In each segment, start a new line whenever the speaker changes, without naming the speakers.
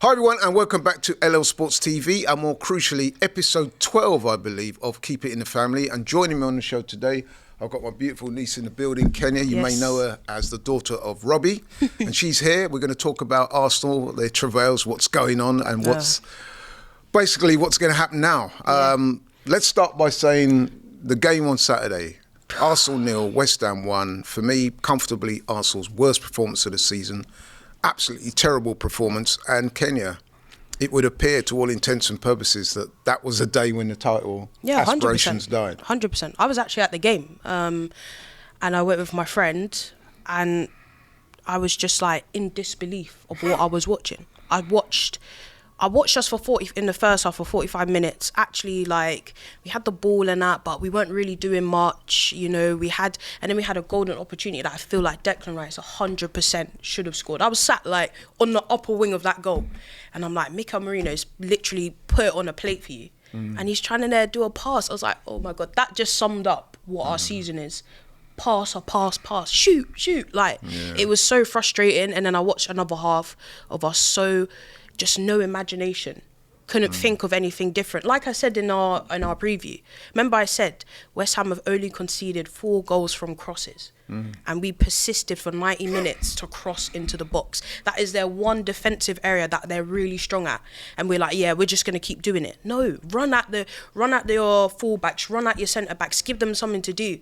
Hi everyone and welcome back to LL Sports TV and more crucially episode 12 I believe of Keep It in the Family, and joining me on the show today I've got my beautiful niece in the building, Kenyah. You may know her as the daughter of Robbie and she's here. We're going to talk about Arsenal, their travails, what's going on and what's basically what's going to happen now. Let's start by saying the game on Saturday, Arsenal 0, West Ham 1. For me, comfortably Arsenal's worst performance of the season. Absolutely terrible performance. And Kenyah, it would appear to all intents and purposes that that was a day when the title aspirations
100%,
died.
100%. I was actually at the game and I went with my friend and I was just like in disbelief of what I was watching. I watched us for 40 in the first half for 45 minutes. Actually, like, we had the ball and that, but we weren't really doing much. You know, we had a golden opportunity that I feel like Declan Rice 100% should have scored. I was sat like on the upper wing of that goal, and I'm like, Mikel Merino's literally put it on a plate for you, and he's trying to do a pass. I was like, oh my god, that just summed up what our season is. Pass, shoot. Like, it was so frustrating. And then I watched another half of us just no imagination. Couldn't think of anything different. Like I said in our preview, remember I said West Ham have only conceded 4 goals from crosses, and we persisted for 90 minutes to cross into the box. That is their one defensive area that they're really strong at, and we're like, yeah, we're just gonna keep doing it. No, run at your fullbacks, run at your centre backs, give them something to do.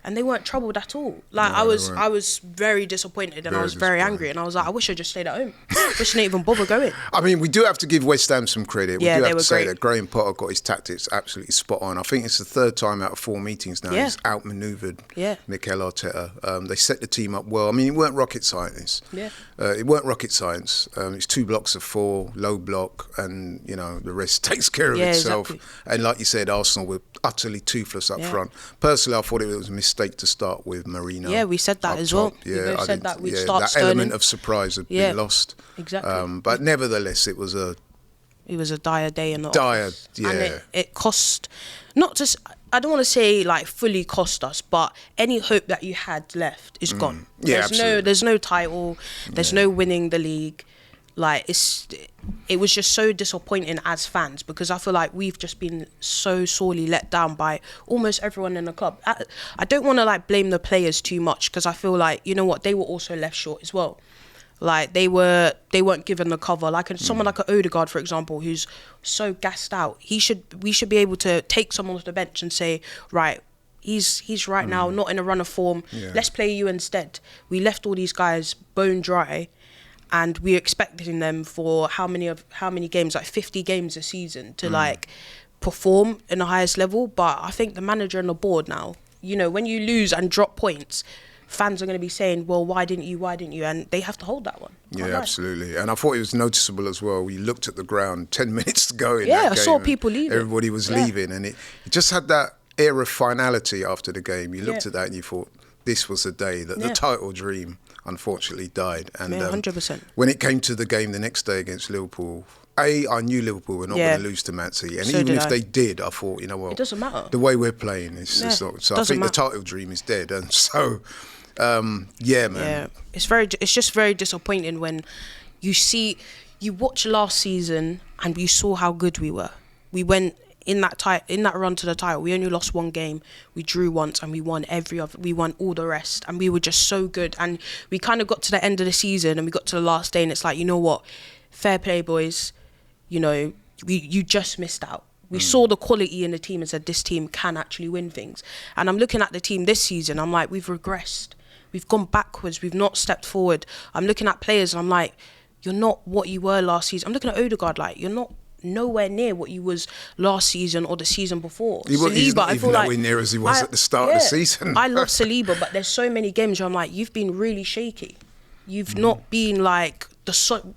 And they weren't troubled at all. Like, I was very disappointed and I was very angry. And I was like, I wish I just stayed at home. I wish I didn't even bother going.
I mean, we do have to give West Ham some credit. We do have to say
great.
that Graham Potter got his tactics absolutely spot on. I think it's the 3rd time out of 4 meetings now he's outmanoeuvred Mikel Arteta. They set the team up well. I mean, it weren't rocket science. It weren't rocket science. It's 2 blocks of 4, low block, and, you know, the rest takes care of itself. Exactly. And like you said, Arsenal were utterly toothless up front. Personally, I thought it was a mistake to start with Marino.
Yeah, we said that as well. We both said that we'd start
that
Sterling.
Element of surprise had been lost.
Exactly.
But nevertheless, it was a
dire day in the office. And it cost, not just, I don't want to say like fully cost us, but any hope that you had left is gone. There's no title, there's no winning the league. Like, it was just so disappointing as fans, because I feel like we've just been so sorely let down by almost everyone in the club. I don't want to like blame the players too much, because I feel like, you know what, they were also left short as well. Like, they weren't given the cover. Like someone like an Odegaard, for example, who's so gassed out. We should be able to take someone off the bench and say, right, he's right now not in a run of form. Let's play you instead. We left all these guys bone dry. And we're expecting them for how many games, like 50 games a season, to like perform in the highest level. But I think the manager and the board now, you know, when you lose and drop points, fans are going to be saying, well, why didn't you? And they have to hold that one.
Absolutely. And I thought it was noticeable as well. We looked at the ground 10 minutes to go in that game.
I saw people leaving.
Everybody was leaving. And it just had that air of finality after the game. You looked at that and you thought, this was the day that the title dream unfortunately died. And
100%.
When it came to the game the next day against Liverpool, I knew Liverpool were not going to lose to Man City, and even if they did, I thought, you know what,
it doesn't matter.
The way we're playing is not. So I think the title dream is dead, and so man. Yeah,
it's just very disappointing when you watch last season and you saw how good we were. We went in that run to the title, we only lost 1 game, we drew once, and we won we won all the rest, and we were just so good. And we kind of got to the end of the season and we got to the last day, and it's like, you know what, fair play, boys, you know, you just missed out. We saw the quality in the team and said, this team can actually win things. And I'm looking at the team this season, I'm like, we've regressed, we've gone backwards, we've not stepped forward. I'm looking at players and I'm like, you're not what you were last season. I'm looking at Odegaard like, you're not nowhere near what you was last season or the season before.
He's not even nowhere near as he was at the start of the season.
I love Saliba, but there's so many games where I'm like, you've been really shaky. You've not been like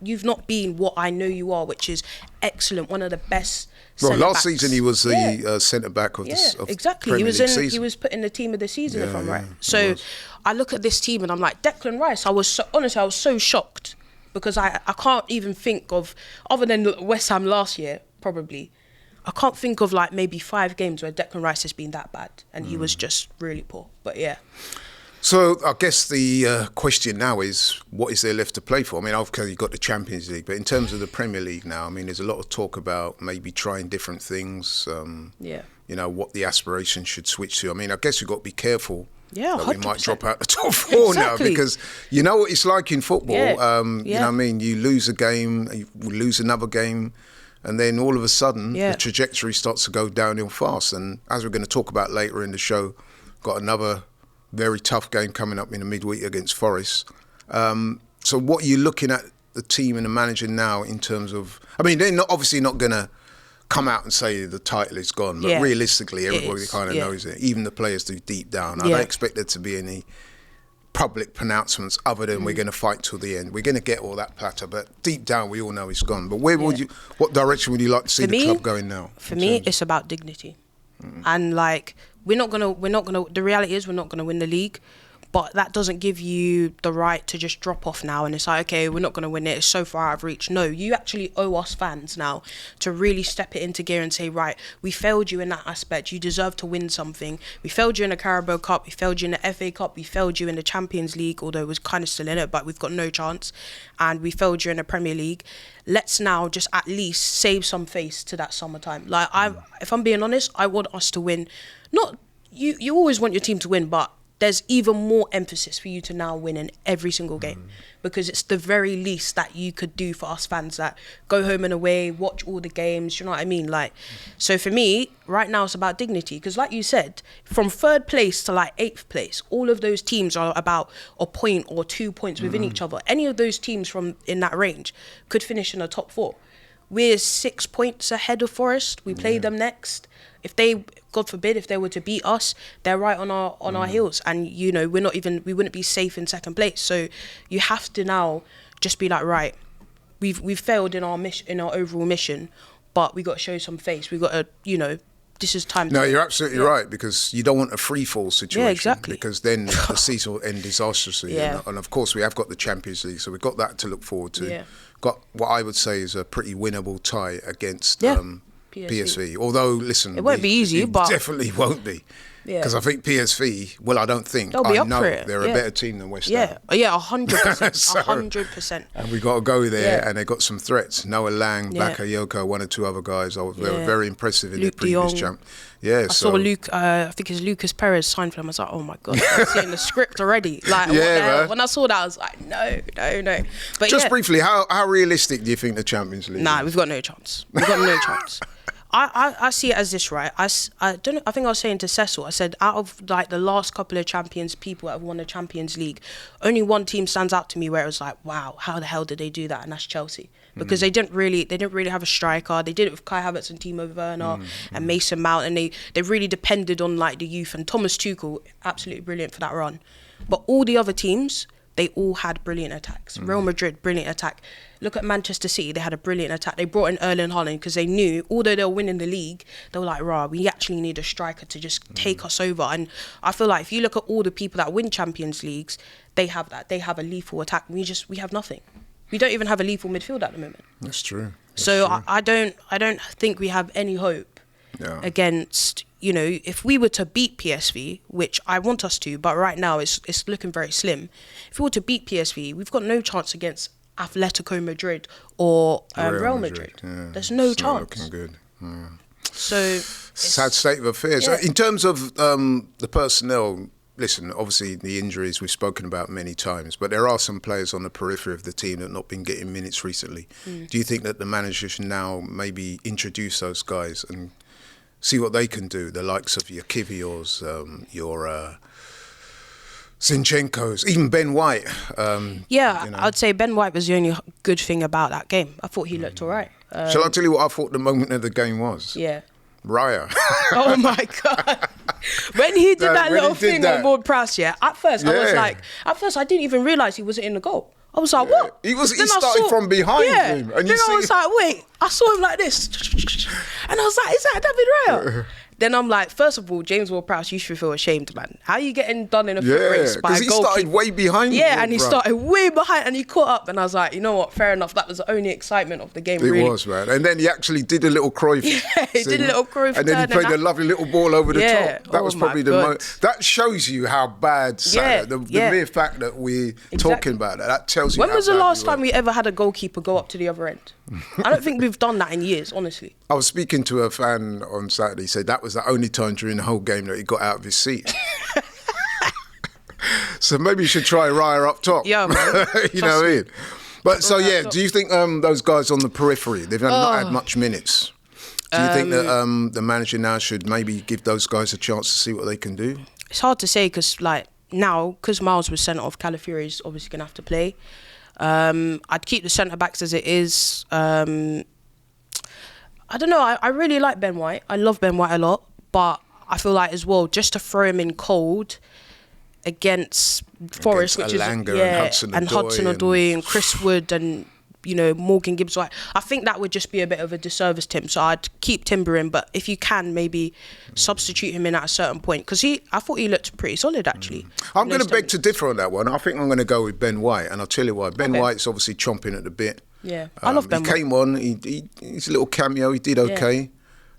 you've not been what I know you are, which is excellent, one of the best.
Well, last season he was the centre back of the
exactly.
Premier League season.
He was put in the team of the season, if I'm right. So I look at this team and I'm like, Declan Rice. I was so shocked. Because I can't even think of, other than West Ham last year, probably, I can't think of like maybe 5 games where Declan Rice has been that bad and he was just really poor. But yeah.
So I guess the question now is, what is there left to play for? I mean, obviously you've got the Champions League, but in terms of the Premier League now, I mean, there's a lot of talk about maybe trying different things. You know, what the aspirations should switch to. I mean, I guess we've got to be careful.
Yeah,
that we might drop out the top four now, because you know what it's like in football. You know what I mean? You lose a game, you lose another game, and then all of a sudden the trajectory starts to go downhill fast. And as we're going to talk about later in the show, got another very tough game coming up in the midweek against Forest. So what are you looking at the team and the manager now in terms of, I mean, they're obviously not going to come out and say the title is gone, but realistically everybody kind of knows it. Even the players do deep down. I don't expect there to be any public pronouncements other than we're going to fight till the end. We're going to get all that platter, but deep down we all know it's gone. But where would you, what direction would you like to see the club going now?
For me, it's about dignity. And like, the reality is we're not gonna win the league, but that doesn't give you the right to just drop off now and it's like, okay, we're not going to win it, it's so far out of reach. No, you actually owe us fans now to really step it into gear and say, right, we failed you in that aspect, you deserve to win something. We failed you in the Carabao Cup, we failed you in the FA Cup, we failed you in the Champions League, although we're kind of still in it, but we've got no chance, and we failed you in the Premier League. Let's now just at least save some face to that summertime. Like, if I'm being honest, I want us to win. Not, you always want your team to win, but there's even more emphasis for you to now win in every single game, because it's the very least that you could do for us fans that go home and away, watch all the games, you know what I mean? Like, so for me, right now it's about dignity, because like you said, from 3rd place to like 8th place, all of those teams are about a point or 2 points within each other. Any of those teams from in that range could finish in the top 4. We're 6 points ahead of Forest. We play them next. If they, God forbid, if they were to beat us, they're right on our heels, and you know we wouldn't be safe in 2nd place. So you have to now just be like, right, we've failed in our mission, in our overall mission, but we got to show some face. We got to, you know, this is time.
No, you're absolutely right, because you don't want a free fall situation.
Yeah, exactly.
Because then the season will end disastrously.
Yeah.
And of course we have got the Champions League, so we've got that to look forward to.
Yeah.
Got what I would say is a pretty winnable tie against PSV. Although, listen,
it won't be easy, but
definitely won't be. Because I think PSV, well, I don't think,
they'll be up
know
for it.
They're a better team than West Ham.
Yeah, 100%, 100%.
And we got to go there, and they got some threats. Noah Lang, Bakayoko, 1 or 2 other guys. They were very impressive in
Luke
their previous
de Jong.
champ. Yeah,
I saw Luke, I think it's Lucas Perez signed for them. I was like, oh my God, I'm seeing the script already. Like, what the hell? When I saw that, I was like, no. But
just briefly, how realistic do you think the Champions League is?
Nah, we've got no chance. We've got no chance. I see it as this, right? I don't know, I think I was saying to Cecil, I said, out of like the last couple of people that have won the Champions League, only one team stands out to me where it was like, wow, how the hell did they do that? And that's Chelsea. Because they didn't really have a striker. They did it with Kai Havertz and Timo Werner and Mason Mount, and they really depended on like the youth, and Thomas Tuchel, absolutely brilliant for that run. But all the other teams, they all had brilliant attacks. Real Madrid, brilliant attack. Look at Manchester City, they had a brilliant attack. They brought in Erling Haaland because they knew, although they were winning the league, they were like, rah, we actually need a striker to just take us over. And I feel like if you look at all the people that win Champions Leagues, they have that. They have a lethal attack. We have nothing. We don't even have a lethal midfield at the moment.
That's true.
I don't think we have any hope against, you know, if we were to beat PSV, which I want us to, but right now it's looking very slim. If we were to beat PSV, we've got no chance against Atletico Madrid or Real Madrid.
Yeah.
There's no
it's
chance.
Not looking good. Yeah.
So
sad state of affairs.
Yeah.
In terms of the personnel, listen, obviously the injuries we've spoken about many times, but there are some players on the periphery of the team that have not been getting minutes recently. Do you think that the manager should now maybe introduce those guys and see what they can do? The likes of your Kiviors, your Zinchenko's, even Ben White.
I'd say Ben White was the only good thing about that game. I thought he looked all right.
Shall I tell you what I thought the moment of the game was?
Yeah.
Raya.
Oh my God. When he did that little thing on Ward Prowse, at first I didn't even realise he wasn't in the goal. I was like, what?
He started from behind him. And
then I was like, wait, I saw him like this. And I was like, is that David Raya? then I'm like, first of all, James Ward-Prowse, you should feel ashamed, man. How are you getting done in a foot race by a
because he started way behind.
Yeah, and he started way behind, and he caught up, and I was like, you know what, fair enough. That was the only excitement of the game,
It was, man. And then he actually did a little Cruyff.
Yeah, he did a little Cruyff.
And then he played a lovely little ball over the top. That was probably the most. That shows you how bad Salah. The mere fact that we're talking about that tells you.
When was the last time we ever had a goalkeeper go up to the other end? I don't think we've done that in years, honestly.
I was speaking to a fan on Saturday. He said that was the only time during the whole game that he got out of his seat. So maybe you should try Raya up top.
Yeah, man.
You know what I mean? But so yeah, do you think those guys on the periphery, they've not had much minutes? Do you think that the manager now should maybe give those guys a chance to see what they can do?
It's hard to say because now, because Miles was sent off, Calafiori's obviously going to have to play. I'd keep the centre-backs as it is. I don't know, I really like Ben White. I love Ben White a lot. But I feel like as well, just to throw him in cold against Forest, which
Alanga
is and Hudson-Odoi and Chris Wood and Morgan Gibbs White, I think that would just be a bit of a disservice to him. So I'd keep Timber in, but if you can, maybe substitute him in at a certain point, because I thought he looked pretty solid actually.
I'm going to beg to differ on that one. I think I'm going to go with Ben White, and I'll tell you why. Ben White's obviously chomping at the bit.
Yeah, I love Ben White.
He came on, he's a little cameo, he did okay.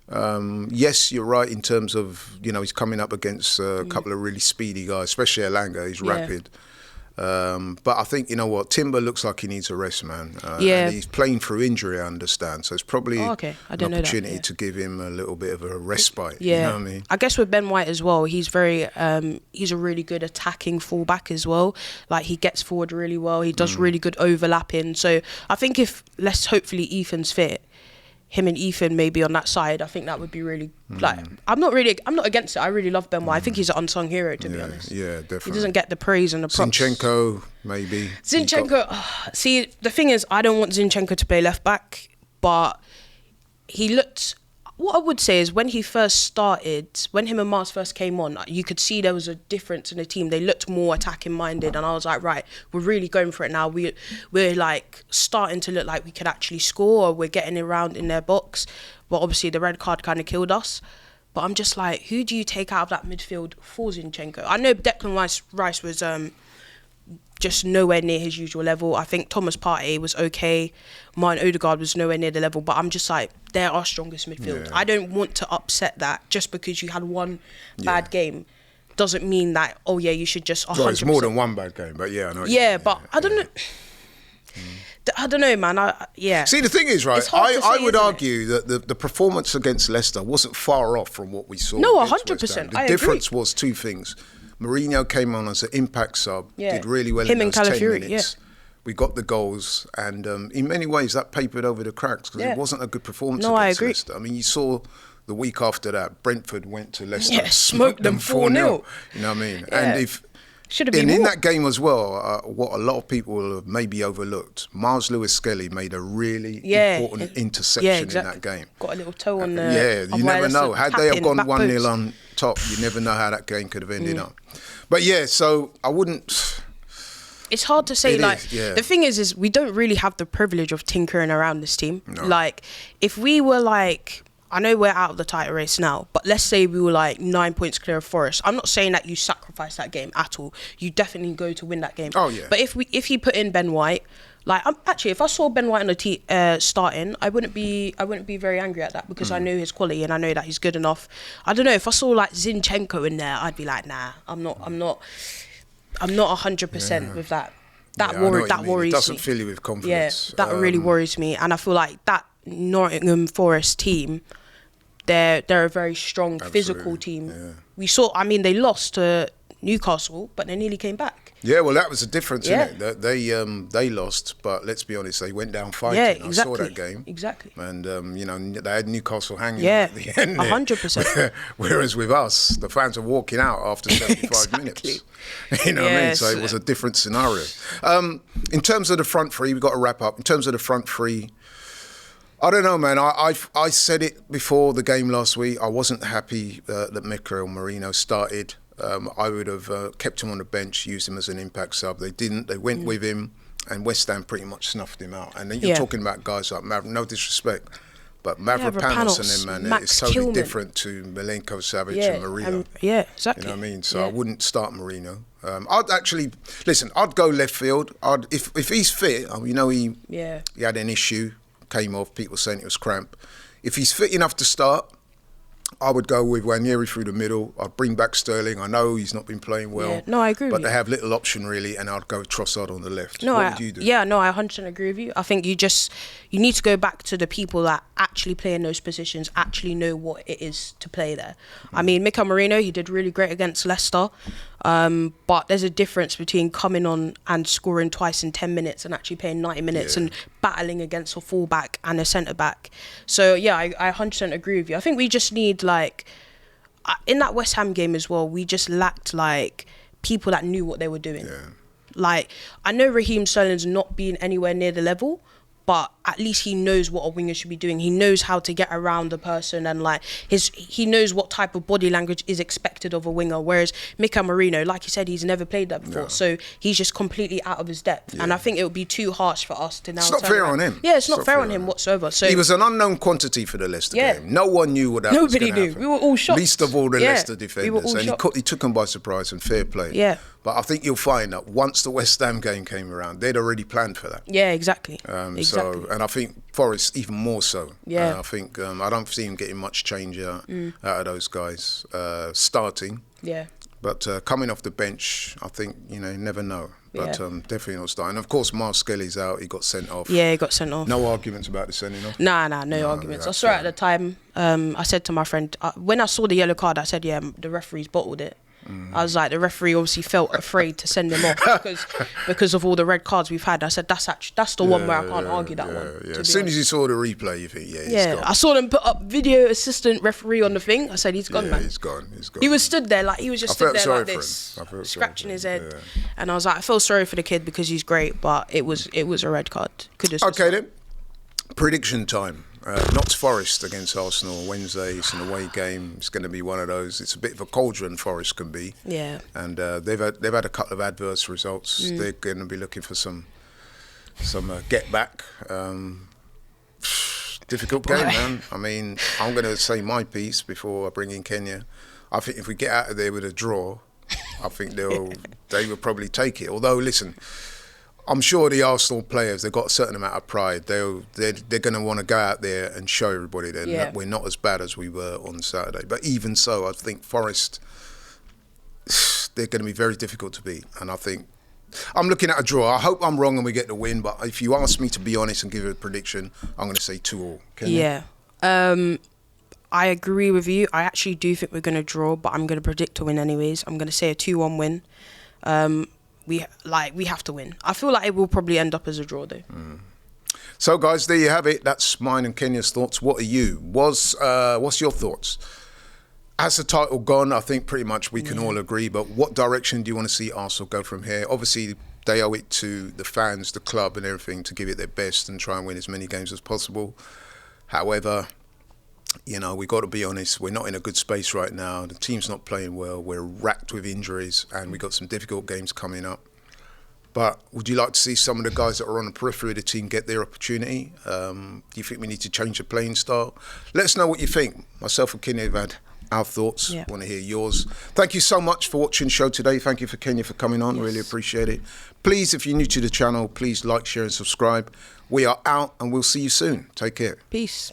Yes, you're right in terms of, he's coming up against a couple of really speedy guys, especially Alanga, he's rapid. But I think, you know what, Timber looks like he needs a rest, man. And he's playing through injury, I understand. So it's probably an opportunity to give him a little bit of a respite.
Yeah.
You know what I mean? I
guess with Ben White as well, he's very, he's a really good attacking fullback as well. Like, he gets forward really well. He does really good overlapping. So I think hopefully Ethan's fit, him and Ethan maybe on that side, I think that would be really I'm not against it. I really love Ben White. I think he's an unsung hero, to be honest.
Yeah, definitely.
He doesn't get the praise and the props.
Zinchenko, maybe.
See, the thing is, I don't want Zinchenko to play left back, but he looked. What I would say is when he first started, when him and Mars first came on, you could see there was a difference in the team. They looked more attacking minded, and I was like, right, we're really going for it now. We're like starting to look like we could actually score, or we're getting around in their box. But obviously the red card kind of killed us. But I'm just like, who do you take out of that midfield for Zinchenko? I know Declan Rice was just nowhere near his usual level. I think Thomas Partey was okay. Martin Odegaard was nowhere near the level. But I'm just like, they're our strongest midfield. I don't want to upset that just because you had one bad game. Doesn't mean that, you should just 100%.
Well, it's more than one bad game, but I know.
I don't know. I don't know, man.
See, the thing is, right, I would argue that the performance against Leicester wasn't far off from what we saw.
No, 100%.
The difference was two things. Mourinho came on as an impact sub, did really well in those 10 minutes. We got the goals, and in many ways that papered over the cracks because it wasn't a good performance against Leicester. I mean, you saw the week after that, Brentford went to Leicester, smoked them 4-0. You know what I mean?
Yeah.
And in that game as well, what a lot of people have maybe overlooked, Miles Lewis-Skelly made a really important interception in that game.
Got a little toe on the...
you never know. Had they have gone 1-0 on top, you never know how that game could have ended up. But so I wouldn't...
It's hard to say, the thing is we don't really have the privilege of tinkering around this team. No. Like, if we were like... I know we're out of the title race now, but let's say we were like 9 points clear of Forest. I'm not saying that you sacrifice that game at all. You definitely go to win that game.
Oh yeah.
But if you put in Ben White, if I saw Ben White on the starting, I wouldn't be very angry at that because I know his quality and I know that he's good enough. I don't know, if I saw like Zinchenko in there, I'd be like, nah, I'm not 100% with that. That worries me. It
doesn't fill you with confidence.
Yeah, that really worries me, and I feel like that Nottingham Forest team, they're a very strong physical team. Yeah. We saw, they lost to Newcastle, but they nearly came back.
Yeah, well, that was the difference, isn't it? They lost, but let's be honest, they went down fighting.
Yeah, exactly.
I saw that game.
Exactly.
And, they had Newcastle hanging at the end.
100%.
Whereas with us, the fans are walking out after 75 minutes. You know what I mean? So it was a different scenario. In terms of the front three, we've got to wrap up. In terms of the front three, I don't know, man. I said it before the game last week. I wasn't happy that Mikel Merino started. I would have kept him on the bench, used him as an impact sub. They didn't. They went with him, and West Ham pretty much snuffed him out. And then you're talking about guys like Maverick, no disrespect, But Mavropanos and them, man,
Max
it's totally
Tillman.
different to Milenko Savic and Marino.
Exactly.
You know what I mean? So I wouldn't start Marino. I'd actually listen. I'd go left field. If he's fit. You know he had an issue, came off. People saying it was cramp. If he's fit enough to start, I would go with Wanyeri through the middle. I'd bring back Sterling. I know he's not been playing well.
Yeah. No, I agree with
but
you.
they have little option really, and I'd go with Trossard on the left.
No,
what would you do?
Yeah, no, I 100% agree with you. I think you need to go back to the people that actually play in those positions, actually know what it is to play there. I mean, Mikel Merino, he did really great against Leicester, but there's a difference between coming on and scoring twice in 10 minutes and actually playing 90 minutes and battling against a full-back and a centre-back. So, yeah, I 100% agree with you. I think we just need, like, in that West Ham game as well, we just lacked, like, people that knew what they were doing.
Yeah.
Like, I know Raheem Sterling's not being anywhere near the level, but at least he knows what a winger should be doing. He knows how to get around the person, and like he knows what type of body language is expected of a winger. Whereas Mikel Merino, like you said, he's never played that before, so he's just completely out of his depth. Yeah. And I think it would be too harsh for us to now.
It's not fair on him.
Yeah, it's not fair on him whatsoever. So
he was an unknown quantity for the Leicester game. No one knew what that was going to happen.
Nobody knew. We were all shocked.
Least of all the Leicester defenders,
we were all shocked.
He took them by surprise, and fair play.
Yeah.
But I think you'll find that once the West Ham game came around, they'd already planned for that.
Yeah, exactly.
Exactly. So, and I think Forest even more so.
Yeah.
I think I don't see him getting much change out of those guys starting.
Yeah.
But coming off the bench, I think, you never know. But definitely not starting. Of course, Miles Skelly's out. He got sent off.
Yeah, he got sent off.
No arguments about the sending off?
No arguments. I saw it at the time. I said to my friend, when I saw the yellow card, I said, yeah, the referee's bottled it. I was like, the referee obviously felt afraid to send him off because of all the red cards we've had. I said, that's the one where I can't argue that one.
Yeah. As soon as you saw the replay, you think, he's gone.
I saw them put up video assistant referee on the thing. I said, he's gone, man.
He's gone.
He was stood there like, he was just stood there like this,
I felt
scratching his head. Yeah. And I was like, I feel sorry for the kid because he's great, but it was a red card.
Okay then, prediction time. Notts Forest against Arsenal Wednesday. It's an away game. It's going to be one of those. It's a bit of a cauldron, Forest can be. Yeah. And they've had a couple of adverse results. They're going to be looking for some get back. Difficult game, man. I mean, I'm going to say my piece before I bring in Kenyah. I think if we get out of there with a draw, I think they will probably take it. Although, listen, I'm sure the Arsenal players, they've got a certain amount of pride. They're going to want to go out there and show everybody that we're not as bad as we were on Saturday. But even so, I think Forest, they're going to be very difficult to beat. And I think I'm looking at a draw. I hope I'm wrong and we get the win. But if you ask me to be honest and give a prediction, I'm going to say 2-2.
Yeah. I agree with you. I actually do think we're going to draw, but I'm going to predict a win anyways. I'm going to say a 2-1 win. We have to win. I feel like it will probably end up as a draw though.
So guys, there you have it. That's mine and Kenyah's thoughts. What are you? What's your thoughts? Has the title gone? I think pretty much we can all agree. But what direction do you want to see Arsenal go from here? Obviously, they owe it to the fans, the club, and everything to give it their best and try and win as many games as possible. However, we've got to be honest, we're not in a good space right now. The team's not playing well. We're racked with injuries and we've got some difficult games coming up. But would you like to see some of the guys that are on the periphery of the team get their opportunity? Do you think we need to change the playing style? Let us know what you think. Myself and Kenyah have had our thoughts. I want to hear yours. Thank you so much for watching the show today. Thank you for Kenyah for coming on. Really appreciate it. Please, if you're new to the channel, please like, share and subscribe. We are out and we'll see you soon. Take care.
Peace.